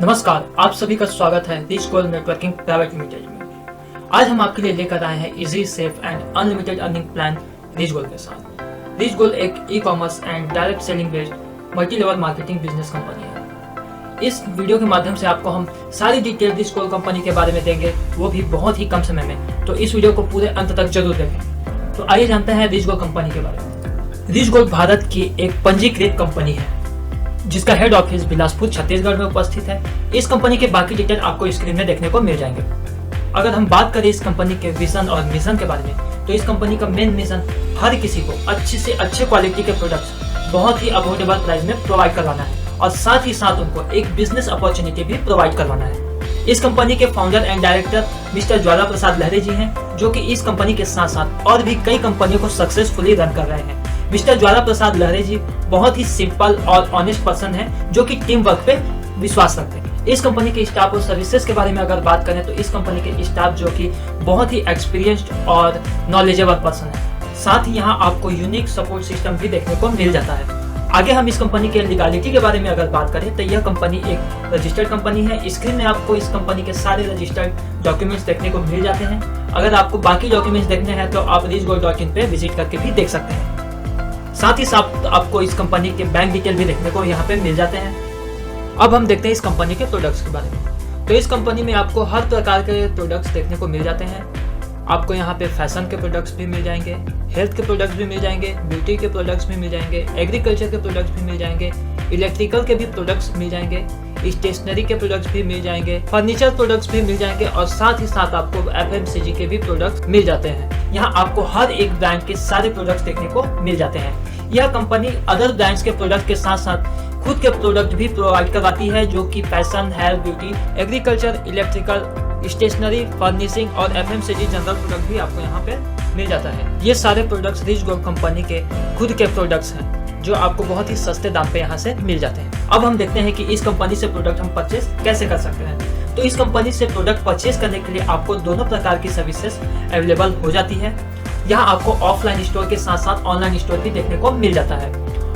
नमस्कार, आप सभी का स्वागत है reach goal networking private limited में। आज हम आपके लिए लेकर आए हैं easy, safe and unlimited earning plan reach goal के साथ। रीच गोल एक e-commerce and direct selling based multi level marketing business company है। इस वीडियो के माध्यम से आपको हम सारी डिटेल रीच गोल कंपनी के बारे में देंगे, वो भी बहुत ही कम समय में। तो इस वीडियो को पूरे अंत तक जरूर देखें। तो आइए जानते हैं रीच गोल कंपनी के बारे में। रीच गोल भारत की एक पंजीकृत कंपनी है जिसका हेड ऑफिस बिलासपुर छत्तीसगढ़ में उपस्थित है। इस कंपनी के बाकी डिटेल आपको स्क्रीन में देखने को मिल जाएंगे। अगर हम बात करें इस कंपनी के विजन और मिशन के बारे में, तो इस कंपनी का मेन मिशन हर किसी को अच्छे से अच्छे क्वालिटी के प्रोडक्ट्स बहुत ही अफोर्डेबल प्राइस में प्रोवाइड करवाना है और साथ ही साथ उनको एक बिजनेस अपॉर्चुनिटी भी प्रोवाइड करवाना है। इस कंपनी के founder and director mister Jwala Prasad लहरे जी हैं, जो कि इस कंपनी के साथ साथ और भी कई कंपनियों को सक्सेसफुली रन कर रहे हैं। मिस्टर ज्वाला प्रसाद लहरे जी बहुत ही सिंपल और ऑनेस्ट पर्सन है, जो कि टीम वर्क पे विश्वास रखते हैं। इस कंपनी के स्टाफ और सर्विसेज के बारे में अगर बात करें, तो इस कंपनी के स्टाफ जो कि बहुत ही एक्सपीरियंस्ड और नॉलेजेबल पर्सन है। साथ ही यहाँ आपको यूनिक सपोर्ट सिस्टम भी देखने को मिल जाता है। आगे हम इस कंपनी के लीगलिटी के बारे में अगर बात करें, तो यह कंपनी एक रजिस्टर्ड कंपनी है। स्क्रीन में आपको इस कंपनी के सारे रजिस्टर्ड डॉक्यूमेंट्स देखने को मिल जाते हैं। अगर आपको बाकी डॉक्यूमेंट्स देखने हैं तो आप reachgold.in पे विजिट करके भी देख सकते हैं। साथ ही साथ आपको इस कंपनी के बैंक डिटेल भी देखने को यहाँ पे मिल जाते हैं। अब हम देखते हैं इस कंपनी के प्रोडक्ट्स के बारे में। तो इस कंपनी में आपको हर प्रकार के प्रोडक्ट्स देखने को मिल जाते हैं। आपको यहाँ पे फैशन के प्रोडक्ट्स भी मिल जाएंगे, हेल्थ के प्रोडक्ट्स भी मिल जाएंगे, ब्यूटी के प्रोडक्ट्स भी मिल जाएंगे, एग्रीकल्चर के प्रोडक्ट्स भी मिल जाएंगे, इलेक्ट्रिकल के भी प्रोडक्ट्स मिल जाएंगे, स्टेशनरी के प्रोडक्ट्स भी मिल जाएंगे, फर्नीचर प्रोडक्ट्स भी मिल जाएंगे और साथ ही साथ आपको FMCG के भी प्रोडक्ट्स मिल जाते हैं। यहाँ आपको हर एक ब्रांड के सारे प्रोडक्ट्स देखने को मिल जाते हैं। यह कंपनी अदर ब्रांड्स के प्रोडक्ट के साथ साथ खुद के प्रोडक्ट भी प्रोवाइड करवाती है, जो कि fashion, hair, beauty, agriculture, electrical, stationery, furnishing और FMCG जनरल प्रोडक्ट भी आपको यहाँ पे मिल जाता है। ये सारे प्रोडक्ट्स रीच गोल कंपनी के खुद के प्रोडक्ट्स हैं, जो आपको बहुत ही सस्ते दाम पे यहाँ से मिल जाते हैं। अब हम देखते हैं कि इस कंपनी से प्रोडक्ट हम परचेस कैसे कर सकते हैं। तो इस कंपनी से प्रोडक्ट परचेस करने के लिए आपको दोनों प्रकार की सर्विसेज अवेलेबल हो जाती है। यहाँ आपको ऑफलाइन स्टोर के साथ साथ ऑनलाइन स्टोर भी देखने को मिल जाता है।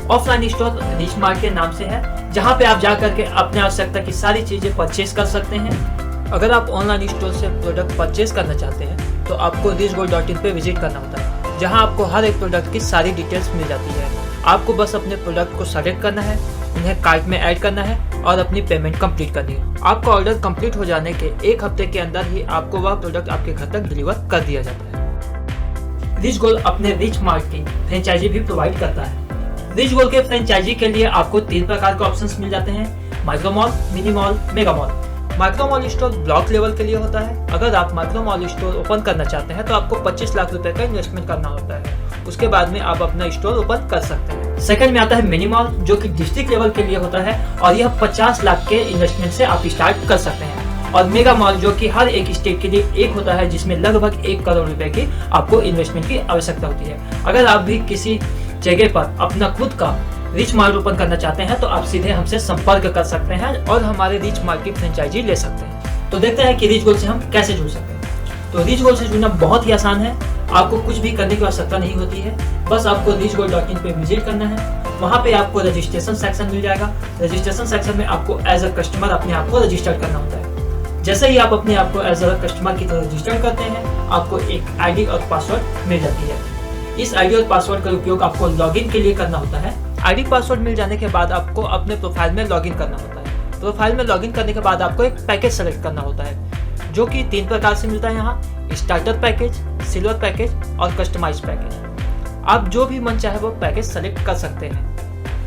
ऑफलाइन स्टोर रीच मार्ट के नाम से है, जहाँ पे आप जा करके अपने आवश्यकता की सारी चीजें परचेस कर सकते हैं। अगर आप ऑनलाइन स्टोर से प्रोडक्ट परचेस करना चाहते हैं, तो आपको reachgold.in पे विजिट करना होता है, जहाँ आपको हर एक प्रोडक्ट की सारी डिटेल्स मिल जाती है। आपको बस अपने प्रोडक्ट को सेलेक्ट करना है, उन्हें कार्ट में ऐड करना है और अपनी पेमेंट कंप्लीट करनी है। आपका ऑर्डर कंप्लीट हो जाने के एक हफ्ते के अंदर ही आपको वह प्रोडक्ट आपके घर तक डिलीवर कर दिया जाता है। रीच गोल अपने रीच मार्ट की फ्रेंचाइजी भी प्रोवाइड करता है। रीच गोल के फ्रेंचाइजी के लिए आपको 3 प्रकार के ऑप्शंस मिल जाते हैं: micro mall, mini mall, mega mall. Micro mall store block level के लिए होता है। अगर आप माइक्रो मॉल स्टोर ओपन करना चाहते हैं, तो आपको 25 लाख रुपए का इन्वेस्टमेंट करना होता है। उसके बाद में आप अपना स्टोर ओपन कर सकते हैं। सेकंड में आता है मिनी मॉल, जो कि डिस्ट्रिक्ट लेवल के लिए होता है और यह 50 लाख के इन्वेस्टमेंट से आप स्टार्ट कर सकते हैं। और मेगा मॉल, जो कि हर एक स्टेट के लिए एक होता है, जिसमें लगभग 1 करोड़ रुपए की आपको इन्वेस्टमेंट की आवश्यकता होती है। अगर आप भी किसी जगह पर अपना खुद का रीच मार्ट ओपन करना चाहते हैं, तो आप सीधे हमसे संपर्क कर सकते हैं और हमारे रीच मार्ट की फ्रेंचाइजी ले सकते हैं। तो देखते हैं कि रीच गोल से हम कैसे जुड़ सकते हैं। तो रीच गोल से जुड़ना बहुत ही आसान है। आपको कुछ भी करने की आवश्यकता नहीं होती है, बस आपको reachgold.in पे विजिट करना है। वहाँ पे आपको रजिस्ट्रेशन सेक्शन मिल जाएगा। रजिस्ट्रेशन सेक्शन में आपको एज अ कस्टमर अपने आप को रजिस्टर करना होता है। जैसे ही आप अपने आप को एज अ कस्टमर की तरह रजिस्टर करते हैं, आपको एक आईडी और पासवर्ड मिल जाती है। इस आईडी और पासवर्ड का उपयोग आपको लॉगिन के लिए करना होता है। आईडी पासवर्ड मिल जाने के बाद आपको अपने प्रोफाइल में लॉगिन करना होता है। प्रोफाइल में लॉगिन करने के बाद आपको एक पैकेज सेलेक्ट करना होता है, जो कि 3 प्रकार से मिलता है यहाँ: स्टार्टर पैकेज, सिल्वर पैकेज और कस्टमाइज पैकेज। आप जो भी मन चाहे वो पैकेज सेलेक्ट कर सकते हैं।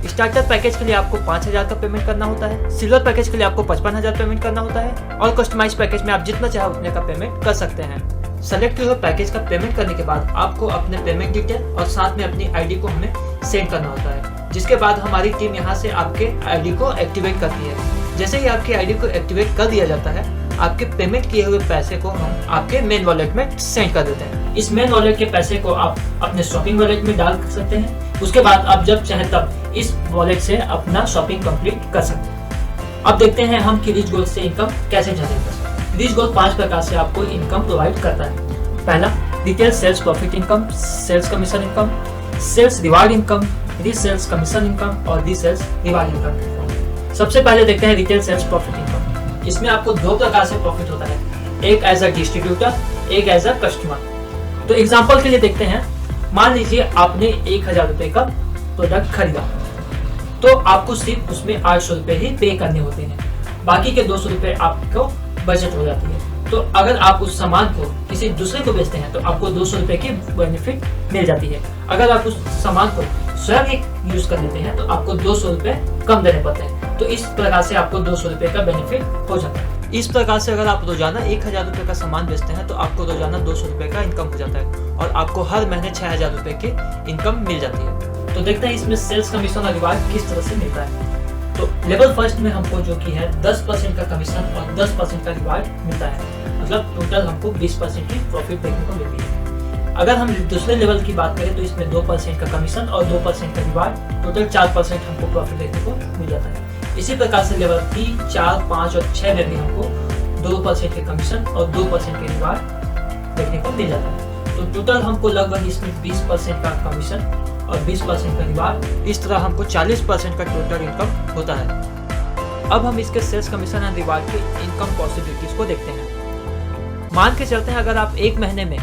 स्टार्टर पैकेज के लिए आपको 5,000 का पेमेंट करना होता है, सिल्वर पैकेज के लिए आपको 55,000 पेमेंट करना होता है और कस्टमाइज पैकेज में आप जितना चाहे उतने का पेमेंट कर सकते हैं। सेलेक्ट हुए पैकेज का पेमेंट करने के बाद आपको अपने पेमेंट डिटेल और साथ में अपनी आईडी को हमें सेंड करना होता है, जिसके बाद हमारी टीम यहाँ से आपके आईडी को एक्टिवेट करती है। जैसे ही आपकी आईडी को एक्टिवेट कर दिया जाता है, आपके पेमेंट किए हुए पैसे को हम आपके मेन वॉलेट में सेंड कर देते हैं। इस मेन वॉलेट के पैसे को आप अपने शॉपिंग वॉलेट में डाल सकते हैं। उसके बाद आप जब चाहे तब इस वॉलेट से अपना शॉपिंग कंप्लीट कर सकते हैं। अब देखते हैं हम कि रीच गोल से इनकम कैसे जनरेट कर सकते हैं। रीच गोल 5 प्रकार से आपको इनकम प्रोवाइड करता है। पहला, retail sales profit income, sales commission income, sales reward income, resales commission income और रीसेल्स रिवार्ड इनकम। सबसे पहले देखते हैं रिटेल सेल्स प्रॉफिट इनकम। इसमें आपको दो प्रकार से प्रॉफिट होता है, एक एज अ डिस्ट्रीब्यूटर, एक एज अ कस्टमर। तो एग्जांपल के लिए देखते हैं, मान लीजिए आपने 1000 रुपए का प्रोडक्ट खरीदा, तो आपको सिर्फ उसमें 800 रुपए ही पे करने होते हैं, बाकी के 200 रुपए आपको बचत हो जाती है। तो अगर आप उस सामान को किसी दूसरे को बेचते हैं तो आपको 200 रुपए की बेनिफिट मिल जाती है। अगर आप उस सामान को स्वयं यूज कर लेते हैं तो आपको 200 रुपए कम देने पड़ते हैं। तो इस प्रकार से आपको 200 रुपए का बेनिफिट हो जाता है। इस प्रकार से अगर आप रोजाना 1000 रुपए का सामान बेचते हैं तो आपको रोजाना 200 रुपए का इनकम हो जाता है और आपको हर महीने 6000 रुपए की इनकम मिल जाती है। तो देखते हैं इसमें सेल्स कमीशन और रिवार्ड किस तरह से मिलता है। तो लेवल फर्स्ट में हमको जो कि है 10% का कमीशन और 10% का रिवार्ड मिलता है, मतलब टोटल हमको 20% की प्रॉफिट देखने को मिलती है। अगर हम दूसरे लेवल की बात करें तो इसमें 2% का कमीशन और 2% का रिवार्ड, टोटल 4% हमको प्रॉफिट देखने को मिल जाता है। इसी प्रकार से लेवल 3, 4, 5 और 6 में भी हमको 2% के कमीशन और 2% के रिवार्ड देखने को मिल जाता है। तो टोटल हमको लगभग इसमें 20% का कमीशन और 20% का रिवार्ड, इस तरह हमको 40% का टोटल इनकम होता है। अब हम इसके सेल्स कमीशन एंड रिवार्ड के इनकम पॉसिबिलिटीज को देखते हैं। मान के चलते हैं अगर आप एक महीने में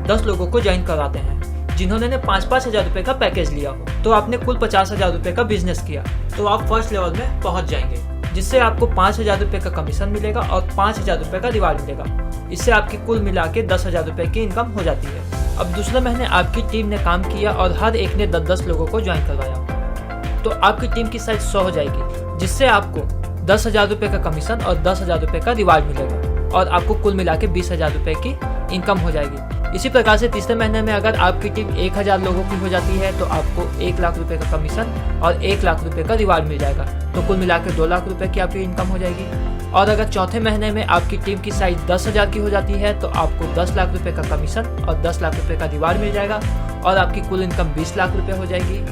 10 लोगों को ज्वाइन करवाते हैं जिन्होंने 5-5 हजार रुपए का पैकेज लिया हो, तो आपने कुल 50 हजार रुपए का बिजनेस किया, तो आप फर्स्ट लेवल में पहुंच जाएंगे, जिससे आपको 5000 रुपए का कमीशन मिलेगा और 5000 रुपए का रिवार्ड मिलेगा। इससे आपकी कुल मिला के 10,000 रुपए की इनकम हो जाती है। अब दूसरे महीने आपकी टीम ने काम किया और हर एक ने 10-10 लोगों को ज्वाइन करवाया, तो आपकी टीम की साइज 100 हो जाएगी, जिससे आपको 10,000 रुपए का कमीशन और 10,000 रुपए का रिवार्ड मिलेगा और आपको कुल मिला के 20,000 रुपए की इनकम हो जाएगी। इसी प्रकार से तीसरे महीने में अगर आपकी टीम 1000 लोगों की हो जाती है तो आपको 1 लाख रुपए का कमीशन और 1 लाख रुपए का रिवार्ड मिल जाएगा, तो कुल मिला के 2 लाख रुपए की आपकी इनकम हो जाएगी। और अगर चौथे महीने में आपकी टीम की साइज 10,000 की हो जाती है तो आपको 10 लाख रुपए का कमीशन और 10 लाख रुपए का रिवार्ड मिल जाएगा और आपकी कुल इनकम 20 लाख रुपए हो जाएगी।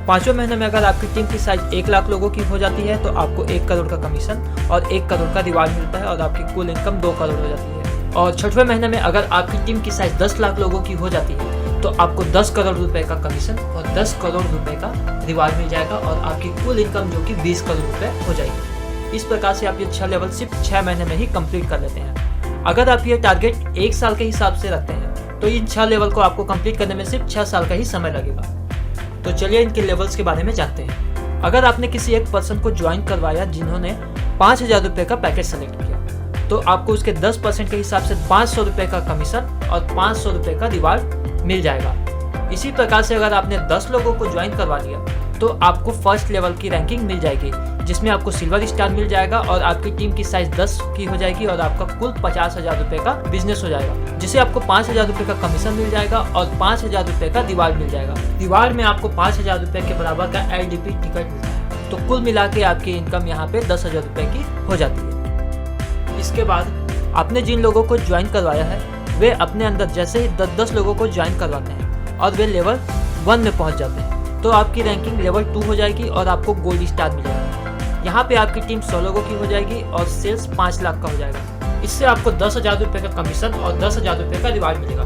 पांचवें महीने में अगर आपकी टीम की साइज 1 लाख लोगों की हो जाती है तो आपको 1 करोड़ का कमीशन और 1 करोड़ का रिवार्ड मिलता है और आपकी कुल इनकम 2 करोड़ हो जाती है। और छठवें महीने में अगर आपकी टीम की साइज 10 लाख लोगों की हो जाती है तो आपको 10 करोड़ रुपए का कमीशन और 10 करोड़ रुपए का रिवार्ड मिल जाएगा और आपकी कुल इनकम जो कि 20 करोड़ रुपए हो जाएगी। इस प्रकार से आप ये 6 लेवल सिर्फ 6 महीने में ही कंप्लीट कर लेते हैं। अगर आप ये टारगेट 1 साल के हिसाब से रखते हैं तो इन 6 लेवल को आपको कंप्लीट करने में सिर्फ 6 साल का ही समय लगेगा। तो चलिए इनके लेवल्स के बारे में जानते हैं। अगर आपने किसी एक पर्सन को ज्वाइन करवाया जिन्होंने 5000 रुपए का पैकेज सेलेक्ट किया, तो आपको उसके 10% के हिसाब से 500 रुपए का कमीशन और 500 रुपए का रिवार्ड मिल जाएगा। इसी प्रकार से अगर आपने 10 लोगों को ज्वाइन करवा लिया तो आपको फर्स्ट लेवल की रैंकिंग मिल जाएगी, जिसमें आपको सिल्वर स्टार मिल जाएगा और आपकी टीम की साइज 10 की हो जाएगी और आपका कुल 50,000 रुपए का बिजनेस हो जाएगा, जिसे आपको 5,000 रुपए का कमीशन मिल जाएगा और 5,000 रुपए का रिवार्ड मिल जाएगा। रिवार्ड में आपको 5,000 रुपए के बराबर का LDP टिकट मिलता है, तो कुल मिला के आपकी इनकम यहाँ पे 10,000 रुपए की हो जाती है। इसके बाद आपने जिन लोगों को ज्वाइन करवाया है वे अपने अंदर जैसे ही 10-10 लोगों को ज्वाइन करवाते हैं और वे लेवल 1 में पहुंच जाते हैं, तो आपकी रैंकिंग लेवल 2 हो जाएगी और आपको गोल्ड स्टार मिलेगा। यहाँ पे आपकी टीम 100 लोगों की हो जाएगी और सेल्स 5 लाख का हो जाएगा। इससे आपको 10,000 रुपए का कमीशन और 10,000 रुपए का रिवार्ड मिलेगा।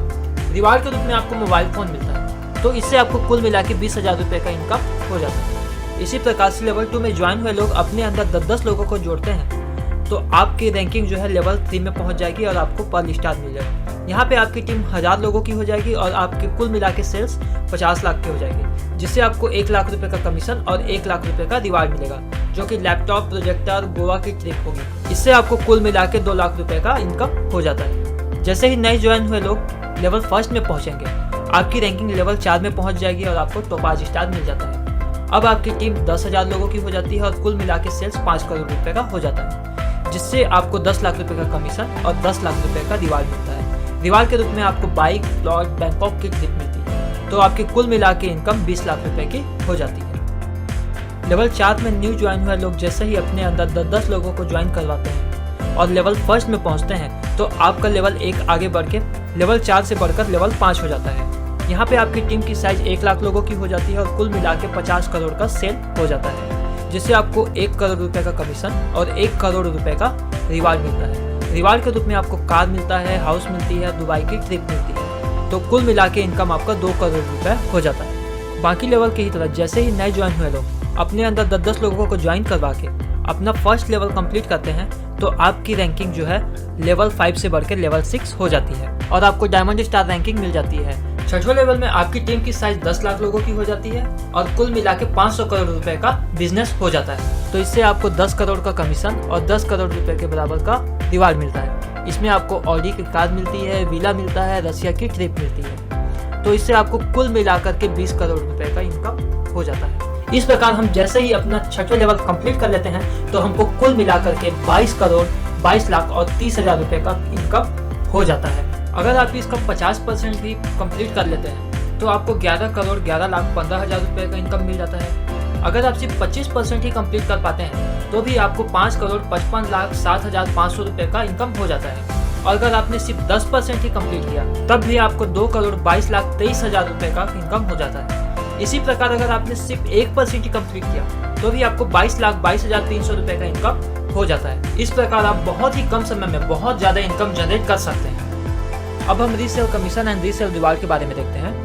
रिवार्ड के रूप में आपको मोबाइल फोन मिलता है, तो इससे आपको कुल मिला के 20,000 रुपए का इनकम हो जाता है। इसी प्रकार से लेवल 2 में ज्वाइन हुए लोग अपने अंदर 10-10 लोगों को जोड़ते हैं, तो आपकी रैंकिंग जो है लेवल 3 में पहुंच जाएगी और आपको पर स्टार मिल जाएगा। यहाँ पे आपकी टीम 1000 लोगों की हो जाएगी और आपकी कुल मिला के सेल्स 50 लाख की हो जाएगी, जिससे आपको 1 लाख रुपए का कमीशन और 1 लाख रुपए का रिवार्ड मिलेगा, जो कि लैपटॉप, प्रोजेक्टर, गोवा की ट्रिप होगी। इससे आपको कुल मिला के 2 लाख रुपए का इनकम हो जाता है। जैसे ही नए ज्वाइन हुए लोग लेवल 1 में पहुंचेंगे, आपकी रैंकिंग लेवल 4 में पहुंच जाएगी और आपको टॉप स्टार मिल जाता है। अब आपकी टीम 10,000 लोगों की हो जाती है और कुल मिला के सेल्स 5 करोड़ रुपए का हो जाता है, जिससे आपको 10 लाख रुपए का कमीशन और 10 लाख रुपए का रिवार्ड मिलता है। रिवार्ड के रूप में आपको बाइक, प्लॉट, बैंकॉक की ट्रिप मिलती है, तो आपकी कुल मिला के इनकम 20 लाख रुपए की हो जाती है। लेवल 4 में न्यू ज्वाइन हुए लोग जैसे ही अपने अंदर 10-10 लोगों को ज्वाइन करवाते हैं और लेवल 1 में पहुंचते हैं, तो आपका लेवल 1 आगे बढ़ के लेवल 4 से बढ़कर लेवल 5 हो जाता है। यहाँ पे आपकी टीम की साइज 1 लाख लोगों की हो जाती है और कुल मिला के 50 करोड़ का सेल हो जाता है, जिससे आपको 1 करोड़ रुपए का कमीशन और 1 करोड़ रुपए का रिवार्ड मिलता है। रिवार्ड के रूप में आपको कार मिलता है, हाउस मिलती है, दुबई की ट्रिप मिलती है, तो कुल मिला के इनकम आपका 2 करोड़ रुपए हो जाता है। बाकी लेवल की ही तरह जैसे ही नए ज्वाइन हुए लोग अपने अंदर 10-10 लोगों को ज्वाइन करवा के अपना फर्स्ट लेवल कंप्लीट करते हैं, तो आपकी रैंकिंग जो है लेवल 5 से बढ़ के लेवल 6 हो जाती है और आपको डायमंड स्टार रैंकिंग मिल जाती है। छठवें लेवल में आपकी टीम की साइज 10 लाख लोगों की हो जाती है और कुल मिला के 500 करोड़ रुपए का बिजनेस हो जाता है। तो इससे आपको 10 करोड़ का कमीशन और 10 करोड़ रुपए के बराबर का रिवार्ड मिलता है। इसमें आपको ऑडी की कार मिलती है, विला मिलता है, रशिया की ट्रिप मिलती है। तो इससे आपको कुल मिलाकर के 20 करोड़ रुपए का इनकम हो जाता है। इस प्रकार हम जैसे ही अपना छठवें लेवल कंप्लीट कर लेते हैं तो हमको कुल मिलाकर के 22 करोड़ 22 लाख और 30,000 रुपए का इनकम हो जाता है। अगर आप इसका 50% भी कंप्लीट कर लेते हैं तो आपको 11 करोड़ 11 लाख 15,000 रुपए का इनकम मिल जाता है। अगर आप सिर्फ 25% ही कंप्लीट कर पाते हैं तो भी आपको 5 करोड़ 55 लाख 7,500 रुपए का इनकम हो जाता है। और अगर आपने सिर्फ 10% ही कंप्लीट किया तब भी आपको 2 करोड़ 22 लाख 23,000 रुपए का इनकम हो जाता है। इसी प्रकार अगर आपने सिर्फ 1% ही कंप्लीट किया तो भी आपको 22 लाख 22,300 रुपए का इनकम हो जाता है। इस प्रकार आप बहुत ही कम समय में बहुत ज्यादा इनकम जनरेट कर सकते हैं। अब हम resale commission and resale reward के बारे में देखते हैं।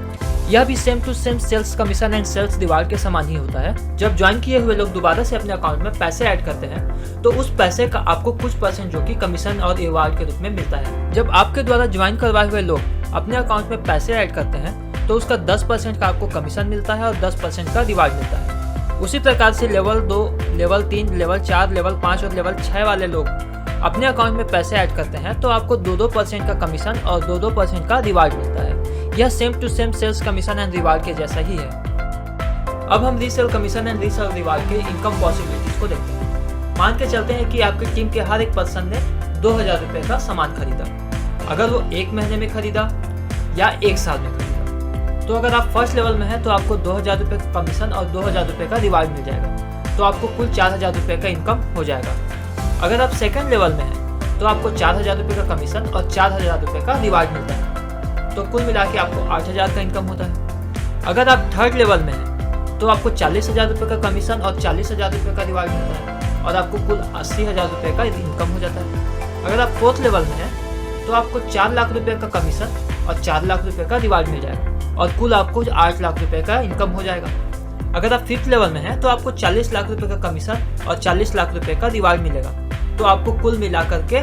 यह भी same to same sales commission and sales reward के समान ही होता है। जब ज्वाइन किए हुए लोग दोबारा से अपने अकाउंट में पैसे ऐड करते हैं तो उस पैसे का आपको कुछ परसेंट जो कि कमीशन और रिवार्ड के रूप में मिलता है। जब आपके द्वारा ज्वाइन करवाए हुए लोग अपने अकाउंट में पैसे ऐड करते हैं तो उसका 10% का आपको कमीशन मिलता है और 10% का रिवार्ड मिलता है। उसी प्रकार से लेवल 2, लेवल 3, लेवल 4, लेवल 5 और लेवल 6 वाले लोग अपने अकाउंट में पैसे ऐड करते हैं तो आपको 2% का कमीशन और 2% का रिवार्ड मिलता है। यह same to same sales commission and reward के जैसा ही है। अब हम resale commission and resale reward के इनकम पॉसिबिलिटीज को देखते हैं। मान के चलते हैं कि आपकी टीम के हर एक पर्सन ने 2,000 रुपए का सामान खरीदा। अगर वो 1 महीने में खरीदा या 1 साल में खरीदा तो अगर आप फर्स्ट लेवल में हैं तो आपको 2,000 रुपए का कमीशन और 2,000 रुपए का रिवार्ड मिल जाएगा। तो आपको कुल 4,000 रुपए का इनकम हो जाएगा। अगर आप सेकंड लेवल में हैं तो आपको 4,000 रुपए का कमीशन और 4,000 रुपए का रिवार्ड मिलता है। तो कुल मिला के आपको 8,000 का इनकम होता है। अगर आप थर्ड लेवल में हैं तो आपको 40,000 रुपए का कमीशन और 40,000 रुपए का रिवार्ड मिलता है और आपको कुल 80,000 रुपए का इनकम हो जाता है। अगर आप फोर्थ लेवल में हैं तो आपको 4 लाख रुपए का कमीशन और 4 लाख रुपए का रिवार्ड मिल जाएगा और कुल आपको 8 लाख रुपए का इनकम हो जाएगा। अगर आप फिफ्थ लेवल में हैं तो आपको 40 लाख रुपए का कमीशन और 40 लाख रुपए का रिवार्ड मिलेगा। तो आपको कुल मिलाकर के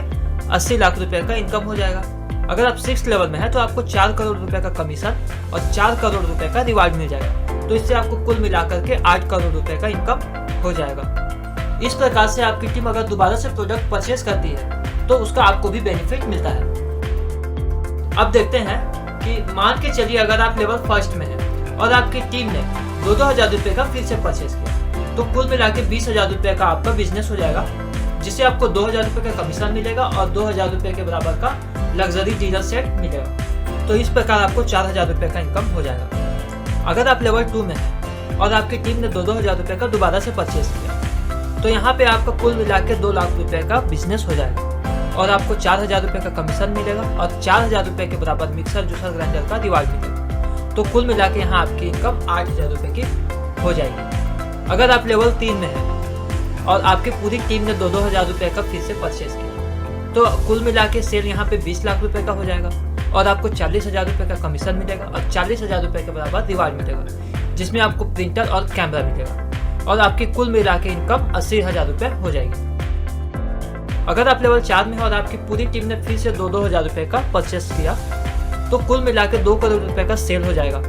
80 लाख रुपए का इनकम हो जाएगा। अगर आप सिक्स लेवल में हैं तो आपको 4 करोड़ रुपए का कमीशन और 4 करोड़ रुपए का रिवार्ड मिल जाएगा। तो इससे आपको कुल मिलाकर के 8 करोड़ रुपए का इनकम हो जाएगा। इस प्रकार से आपकी टीम अगर दोबारा से प्रोडक्ट परचेज करती है तो उसका आपको भी बेनिफिट मिलता है। अब देखते हैं कि मान के चलिए अगर आप लेवल फर्स्ट में हैं और आपकी टीम ने 2,000 रुपए का फिर से परचेज किया तो कुल मिला के 20,000 रुपए का आपका बिजनेस हो जाएगा, जिससे आपको 2,000 रुपए का कमीशन मिलेगा और 2,000 रुपए के बराबर का लग्जरी डीलर सेट मिलेगा। तो इस प्रकार आपको 4,000 रुपए का इनकम हो जाएगा। अगर आप लेवल 2 में हैं और आपकी टीम ने 2,000 रुपए का दोबारा से परचेज किया तो यहाँ पे आपका कुल मिला के 2 लाख रुपए का बिजनेस हो जाएगा और आपको 4,000 रुपए का कमीशन मिलेगा और 4,000 रुपए के बराबर मिक्सर जूसर ग्राइंडर का रिवार्ड मिलेगा। तो कुल मिला के यहाँ आपकी इनकम 8,000 रुपए की हो जाएगी। अगर आप लेवल 3 में हैं और आपकी पूरी टीम ने 2,000 रुपए का फिर से परचेज किया तो कुल मिला के सेल यहाँ पे 20 लाख रुपए का हो जाएगा और आपको 40,000 रुपए का कमीशन मिलेगा और 40,000 रुपए के बराबर रिवार्ड मिलेगा, जिसमें आपको प्रिंटर और कैमरा मिलेगा और आपकी कुल मिला के इनकम 80,000 रुपए हो जाएगी। अगर आप लेवल 4 में हो और आपकी पूरी टीम ने फिर से 2,000 रुपए का परचेस किया तो कुल मिला के 2 करोड़ रुपए का सेल हो जाएगा,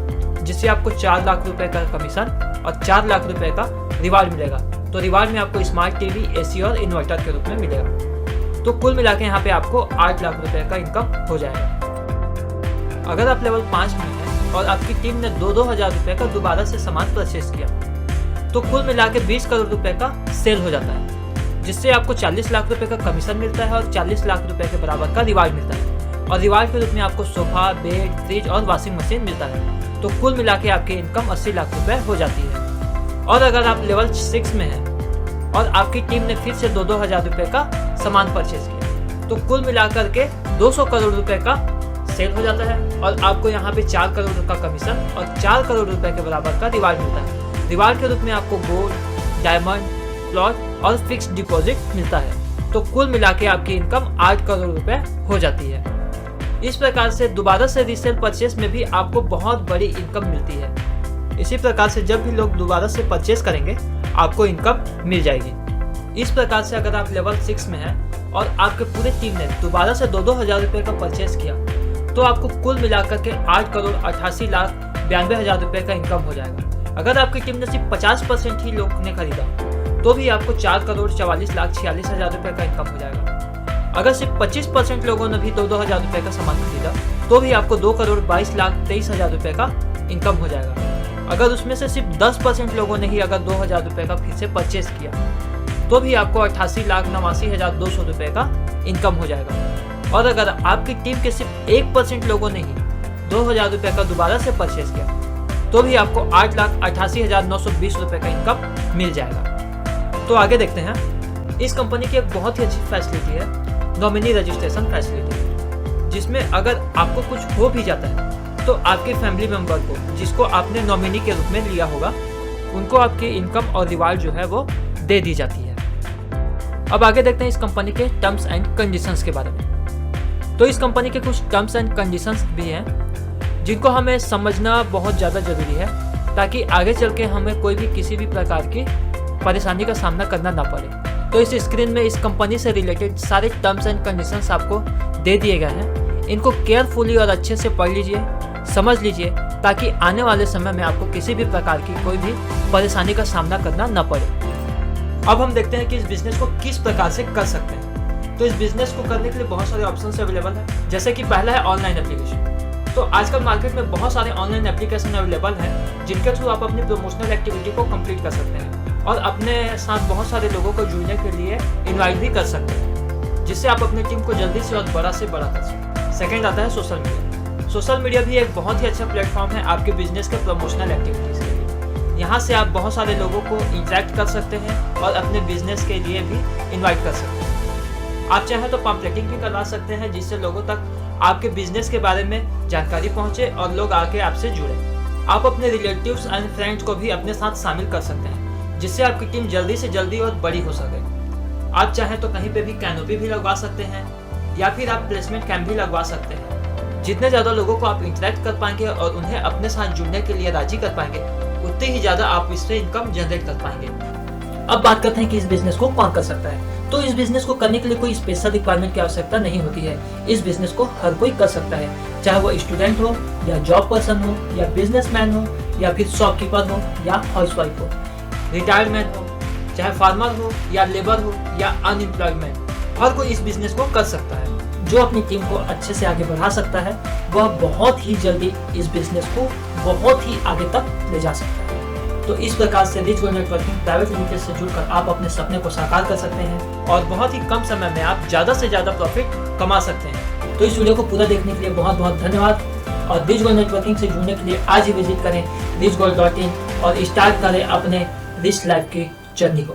जिससे आपको 4 लाख रुपए का कमीशन और 4 लाख रुपए का रिवार्ड मिलेगा। तो रिवार्ड में आपको स्मार्ट टीवी, एसी और इन्वर्टर के रूप में मिलेगा। तो कुल मिला के यहाँ पे आपको 8 लाख रुपए का इनकम हो जाएगा। अगर आप लेवल 5 में हैं और आपकी टीम ने 2,000 रुपए का दोबारा से सामान परचेस किया तो कुल मिला के 20 करोड़ रुपए का सेल हो जाता है, जिससे आपको 40 लाख रुपए का कमीशन मिलता है और 40 लाख रुपए के बराबर का रिवार्ड मिलता है और रिवार्ड के रूप में आपको सोफा, बेड, फ्रिज और वॉशिंग मशीन मिलता है। तो कुल मिला के आपकी इनकम 80 लाख रुपए हो जाती है। और अगर आप लेवल 6 में हैं और आपकी टीम ने फिर से 2,000 रुपए का सामान परचेज किया तो कुल मिलाकर के 200 करोड़ रुपए का सेल हो जाता है और आपको यहाँ पे 4 करोड़ का कमीशन और 4 करोड़ रुपए के बराबर का रिवार्ड मिलता है। रिवार्ड के रूप में आपको गोल्ड, डायमंड, प्लॉट और फिक्स डिपॉजिट मिलता है। तो कुल मिला के आपकी इनकम 8 करोड़ रुपए हो जाती है। इस प्रकार से दोबारा से रीसेल परचेस में भी आपको बहुत बड़ी इनकम मिलती है। इसी प्रकार से जब भी लोग दोबारा से परचेस करेंगे आपको इनकम मिल जाएगी। इस प्रकार से अगर आप लेवल 6 में हैं और आपके पूरे टीम ने दोबारा से 2,000 रुपये का परचेस किया तो आपको कुल मिलाकर के 8,88,92,000 रुपये का इनकम हो जाएगा। अगर आपकी टीम ने सिर्फ 50% ही लोग ने खरीदा तो भी आपको 4,44,46,000 रुपये का इनकम हो जाएगा। अगर सिर्फ 25% लोगों ने भी 2,000 रुपये का सामान खरीदा तो भी आपको 2,22,23,000 रुपये का इनकम हो जाएगा। अगर उसमें से सिर्फ 10% लोगों ने ही अगर 2,000 रुपये का फिर से परचेस किया तो भी आपको 88,89,200 रुपये का इनकम हो जाएगा। और अगर आपकी टीम के सिर्फ 1% लोगों ने ही 2,000 रुपये का दोबारा से परचेस किया तो भी आपको 8,88,920 रुपये का इनकम मिल जाएगा। तो आगे देखते हैं। इस कंपनी की एक बहुत ही अच्छी फैसिलिटी है नॉमिनी रजिस्ट्रेशन फैसिलिटी, जिसमें अगर आपको कुछ हो भी जाता है तो आपके फैमिली मेंबर को जिसको आपने नॉमिनी के रूप में लिया होगा उनको आपकी इनकम और रिवार्ड जो है वो दे दी जाती है। अब आगे देखते हैं इस कंपनी के टर्म्स एंड कंडीशंस के बारे में। तो इस कंपनी के कुछ टर्म्स एंड कंडीशंस भी हैं जिनको हमें समझना बहुत ज़्यादा ज़रूरी है ताकि आगे चल के हमें कोई भी किसी भी प्रकार की परेशानी का सामना करना ना पड़े। तो इस स्क्रीन में इस कंपनी से रिलेटेड सारे टर्म्स एंड कंडीशंस आपको दे दिए गए हैं। इनको केयरफुली और अच्छे से पढ़ लीजिए, समझ लीजिए ताकि आने वाले समय में आपको किसी भी प्रकार की कोई भी परेशानी का सामना करना न पड़े। अब हम देखते हैं कि इस बिजनेस को किस प्रकार से कर सकते हैं। तो इस बिजनेस को करने के लिए बहुत सारे ऑप्शंस अवेलेबल है। जैसे कि पहला है ऑनलाइन एप्लीकेशन। तो आजकल मार्केट में बहुत सारे ऑनलाइन एप्लीकेशन अवेलेबल हैं जिनके थ्रू आप अपनी प्रमोशनल एक्टिविटी को कंप्लीट कर सकते हैं और अपने साथ बहुत सारे लोगों को जुड़ने के लिए इन्वाइट भी कर सकते हैं, जिससे आप अपनी टीम को जल्दी से और बड़ा से बड़ा कर सकते हैं। सेकेंड आता है सोशल मीडिया। सोशल मीडिया भी एक बहुत ही अच्छा प्लेटफॉर्म है आपके बिजनेस के प्रमोशनल एक्टिविटीज़ के लिए। यहाँ से आप बहुत सारे लोगों को इंटरेक्ट कर सकते हैं और अपने बिजनेस के लिए भी इनवाइट कर सकते हैं। आप चाहें तो पम्पलेटिंग भी करवा सकते हैं जिससे लोगों तक आपके बिजनेस के बारे में जानकारी पहुँचे और लोग आके आपसे जुड़े। आप अपने रिलेटिव्स एंड फ्रेंड्स को भी अपने साथ शामिल कर सकते हैं जिससे आपकी टीम जल्दी से जल्दी और बड़ी हो सके। आप चाहें तो कहीं पे भी कैनोपी भी लगवा सकते हैं या फिर आप प्लेसमेंट कैंप भी लगवा सकते हैं। जितने ज़्यादा लोगों को आप इंटरेक्ट कर पाएंगे और उन्हें अपने साथ जुड़ने के लिए राजी कर पाएंगे उतनी ही ज़्यादा आप इससे इनकम जनरेट कर पाएंगे। अब बात करते हैं कि इस बिजनेस को कौन कर सकता है। तो इस बिजनेस को करने के लिए कोई स्पेशल रिक्वायरमेंट की आवश्यकता नहीं होती है। इस बिजनेस को हर कोई कर सकता है, चाहे वो स्टूडेंट हो या जॉब पर्सन हो या बिजनेसमैन हो या फिर शॉपकीपर हो या हाउसवाइफ हो, रिटायरमेंट हो, चाहे फार्मर हो या लेबर हो या अनएम्प्लॉयमेंट, हर कोई इस बिजनेस को कर सकता है। जो अपनी टीम को अच्छे से आगे बढ़ा सकता है वह बहुत ही जल्दी इस बिजनेस को बहुत ही आगे तक ले जा सकता है। तो इस प्रकार से rich gold networking private limited से जुड़कर आप अपने सपने को साकार कर सकते हैं और बहुत ही कम समय में आप ज़्यादा से ज़्यादा प्रॉफिट कमा सकते हैं। तो इस वीडियो को पूरा देखने के लिए बहुत बहुत धन्यवाद और रिच गोल्ड नेटवर्किंग से जुड़ने के लिए आज ही विजिट करें richgold.in और स्टार्ट करें अपने रिच लाइफ की जर्नी को।